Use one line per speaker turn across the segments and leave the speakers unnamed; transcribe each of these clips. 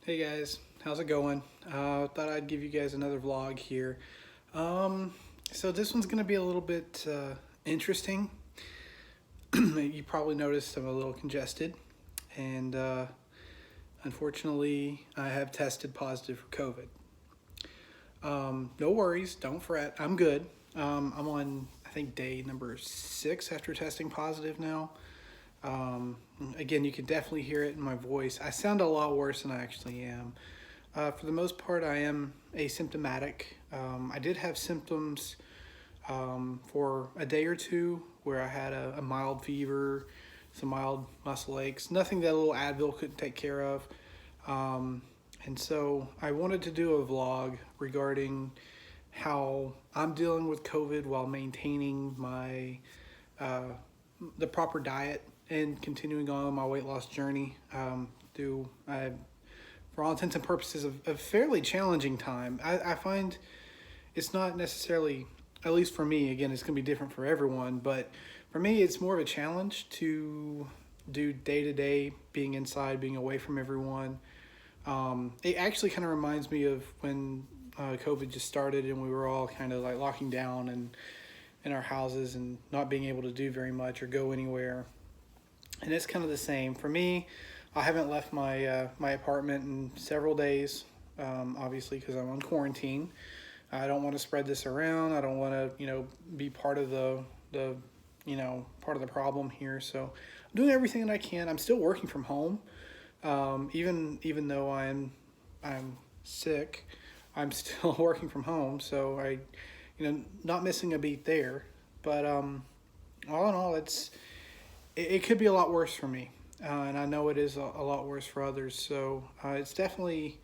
Hey guys, how's it going? Thought I'd give you guys another vlog here. So this one's gonna be a little bit interesting. You probably noticed I'm a little congested, and unfortunately, I have tested positive for COVID. No worries, don't fret. I'm good. I'm on, I think, day number 6 after testing positive now. Um, Again, you can definitely hear it in my voice. I sound a lot worse than I actually am. For the most part, I am asymptomatic. I did have symptoms for a day or two where I had a mild fever, some mild muscle aches, nothing that a little Advil couldn't take care of. Um, and so I wanted to do a vlog regarding how I'm dealing with COVID while maintaining my uh, the proper diet and continuing on my weight loss journey through, for all intents and purposes, a fairly challenging time. I find it's not necessarily, at least for me, again, it's going to be different for everyone, but for me, it's more of a challenge to do day to day, being inside, being away from everyone. It actually kind of reminds me of when COVID just started and we were all kind of like locking down and in our houses and not being able to do very much or go anywhere. And it's kind of the same for me. I haven't left my apartment in several days, obviously because I'm on quarantine. I don't want to spread this around. I don't want to, be part of the part of the problem here. So I'm doing everything that I can. I'm still working from home, even though I'm sick. I'm still working from home. So not missing a beat there. But all in all, it could be a lot worse for me, and I know it is a lot worse for others. So it's definitely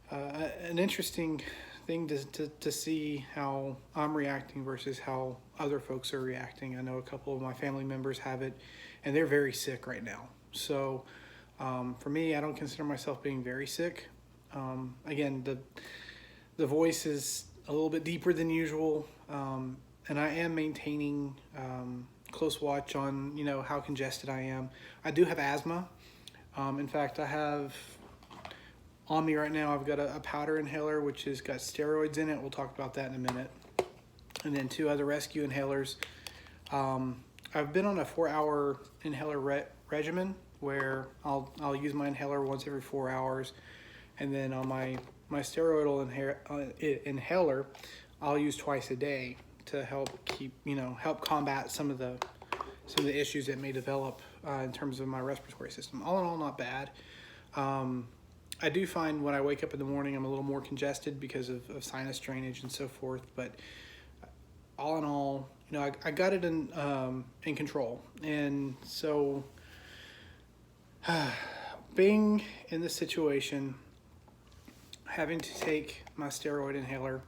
an interesting thing to see how I'm reacting versus how other folks are reacting. I know a couple of my family members have it, and they're very sick right now. So for me, I don't consider myself being very sick. Again, the voice is a little bit deeper than usual, and I am maintaining close watch on how congested I am. I do have asthma. In fact, I have on me right now, I've got a powder inhaler which has got steroids in it. We'll talk about that in a minute. And then 2 other rescue inhalers. I've been on a 4-hour inhaler regimen where I'll use my inhaler once every 4 hours, and then on my steroidal inhaler, I'll use twice a day to help combat some of the issues that may develop in terms of my respiratory system. All in all, not bad. I do find when I wake up in the morning, I'm a little more congested because of sinus drainage and so forth. But all in all, I got it in control. And so, being in this situation, having to take my steroid inhaler.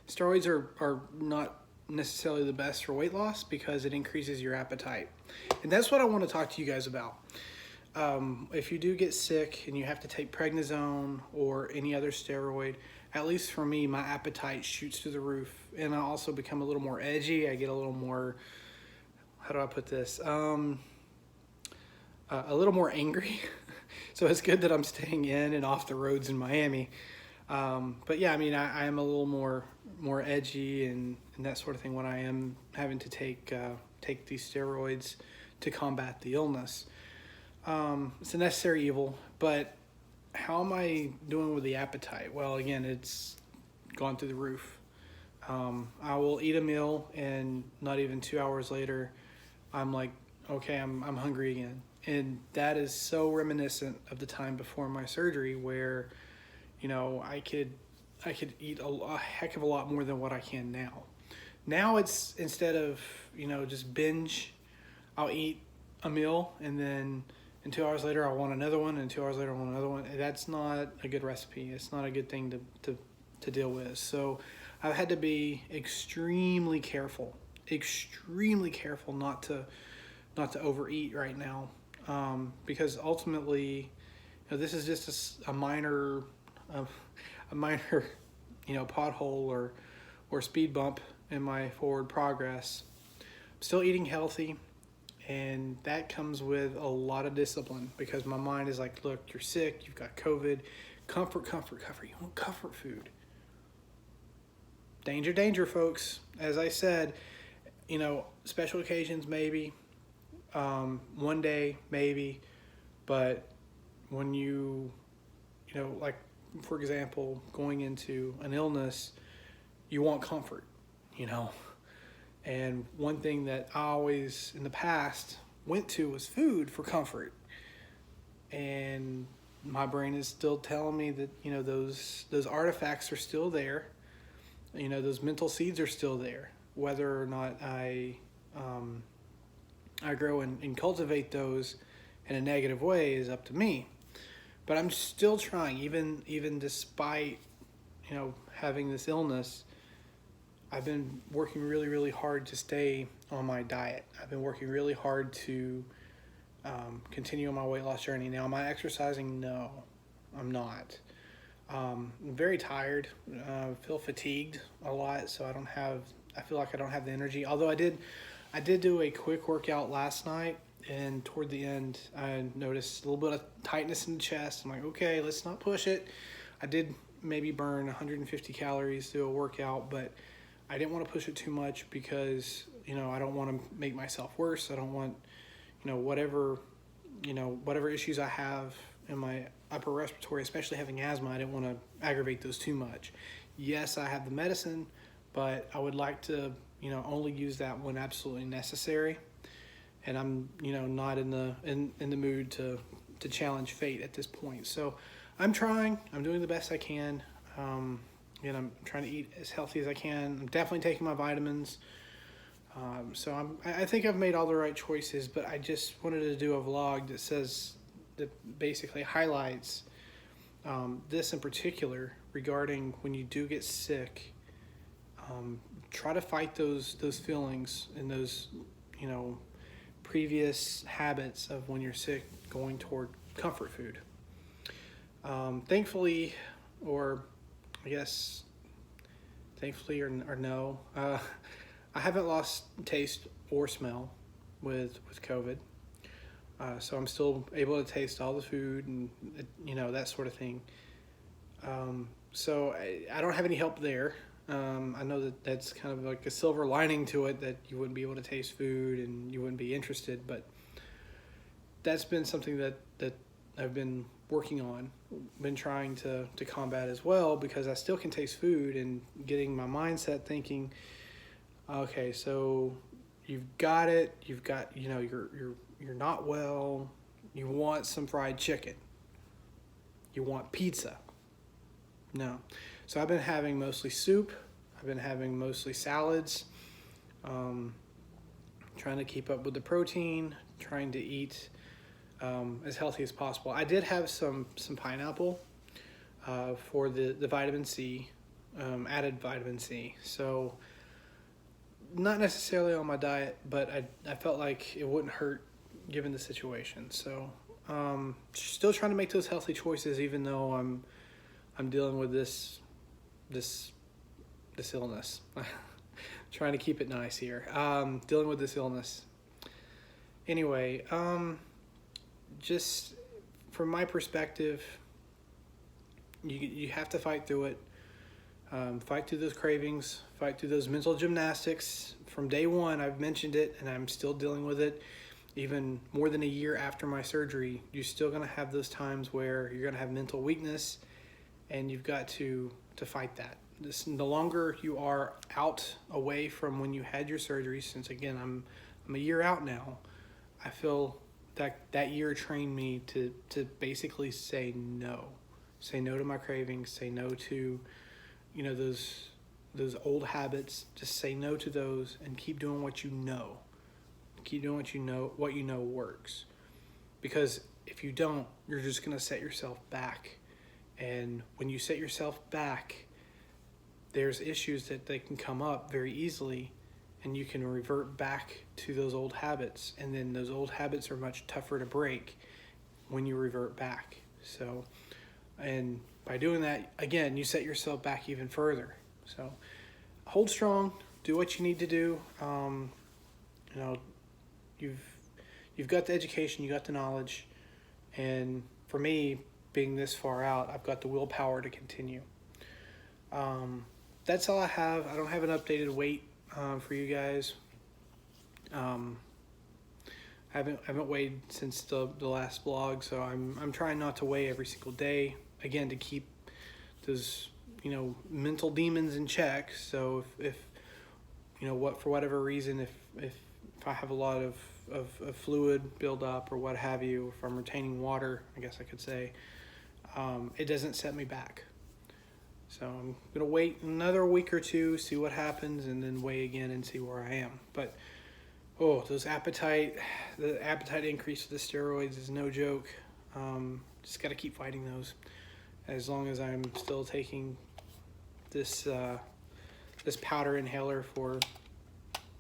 Steroids are not necessarily the best for weight loss because it increases your appetite. And that's what I want to talk to you guys about. If you do get sick and you have to take prednisone or any other steroid, at least for me, my appetite shoots through the roof. And I also become a little more edgy. I get a little more, how do I put this? A little more angry. So it's good that I'm staying in and off the roads in Miami. But yeah, I am a little more edgy and that sort of thing when I am having to take these steroids to combat the illness. It's a necessary evil, but how am I doing with the appetite? Well, again, it's gone through the roof. I will eat a meal and not even 2 hours later, I'm like, okay, I'm hungry again. And that is so reminiscent of the time before my surgery where, I could eat a heck of a lot more than what I can now. Now it's, instead of, just binge, I'll eat a meal and then 2 hours later I want another one, and 2 hours later I want another one. That's not a good recipe. It's not a good thing to deal with. So I've had to be extremely careful not to overeat right now, because ultimately, this is just a minor pothole or speed bump in my forward progress. I'm still eating healthy, And that comes with a lot of discipline because my mind is like, look, you're sick, you've got COVID, comfort, comfort, comfort. You want comfort food. Danger, danger, folks. As I said, special occasions maybe, one day maybe, but when like for example, going into an illness, you want comfort, And one thing that I always in the past went to was food for comfort. And my brain is still telling me that, those artifacts are still there. Those mental seeds are still there. Whether or not I grow and cultivate those in a negative way is up to me. But I'm still trying, even despite, having this illness. I've been working really, really hard to stay on my diet. I've been working really hard to continue on my weight loss journey. Now, am I exercising? No, I'm not. I'm very tired. Feel fatigued a lot, so I feel like I don't have the energy. Although I did do a quick workout last night, and toward the end, I noticed a little bit of tightness in the chest. I'm like, okay, let's not push it. I did maybe burn 150 calories through a workout, but I didn't want to push it too much because, I don't want to make myself worse. I don't want, whatever issues I have in my upper respiratory, especially having asthma, I didn't want to aggravate those too much. Yes, I have the medicine, but I would like to, only use that when absolutely necessary. And I'm, not in the mood to challenge fate at this point. So I'm doing the best I can. I'm trying to eat as healthy as I can. I'm definitely taking my vitamins. So I think I've made all the right choices, but I just wanted to do a vlog that basically highlights this in particular regarding when you do get sick. Try to fight those feelings and those, previous habits of when you're sick going toward comfort food. Thankfully, or I guess thankfully or no, I haven't lost taste or smell with COVID. So I'm still able to taste all the food and, that sort of thing. So I don't have any help there. I know that's kind of like a silver lining to it, that you wouldn't be able to taste food and you wouldn't be interested, but that's been something that I've been working on, been trying to combat as well, because I still can taste food and getting my mindset thinking, okay, so you've got it, you're not well, you want some fried chicken, you want pizza. No. So I've been having mostly soup, I've been having mostly salads, trying to keep up with the protein, trying to eat as healthy as possible. I did have some pineapple for the vitamin C, added vitamin C. So not necessarily on my diet, but I felt like it wouldn't hurt given the situation. So still trying to make those healthy choices, even though I'm dealing with this illness. Trying to keep it nice here. Dealing with this illness. Anyway, just from my perspective, you have to fight through it. Fight through those cravings, fight through those mental gymnastics. From day one, I've mentioned it, and I'm still dealing with it. Even more than a year after my surgery, you're still going to have those times where you're going to have mental weakness, and you've got to fight that. The longer you are out away from when you had your surgery, since again I'm a year out now, I feel that year trained me to basically say no to my cravings, say no to those old habits. Just say no to those and keep doing what you know. Keep doing what you know works. Because if you don't, you're just gonna set yourself back. And when you set yourself back, there's issues that they can come up very easily, and you can revert back to those old habits. And then those old habits are much tougher to break when you revert back. So, and by doing that, again, you set yourself back even further. So hold strong, do what you need to do. you've got the education, you got the knowledge, and for me, being this far out, I've got the willpower to continue. That's all I have. I don't have an updated weight for you guys. I haven't weighed since the last blog, so I'm trying not to weigh every single day, again, to keep those mental demons in check. So if for whatever reason, if I have a lot of fluid build up or what have you, if I'm retaining water, I guess I could say, it doesn't set me back. So I'm gonna wait another week or two, see what happens, and then weigh again and see where I am. But the appetite increase with the steroids is no joke. Just got to keep fighting those as long as I'm still taking this this powder inhaler for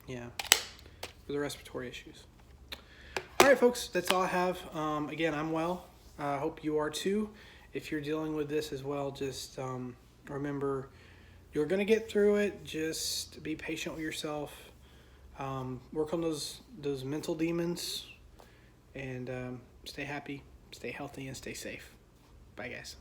the respiratory issues. All right, folks, that's all I have. Again, I'm well. I hope you are too. If you're dealing with this as well, just remember you're going to get through it. Just be patient with yourself. Work on those mental demons, and stay happy, stay healthy, and stay safe. Bye, guys.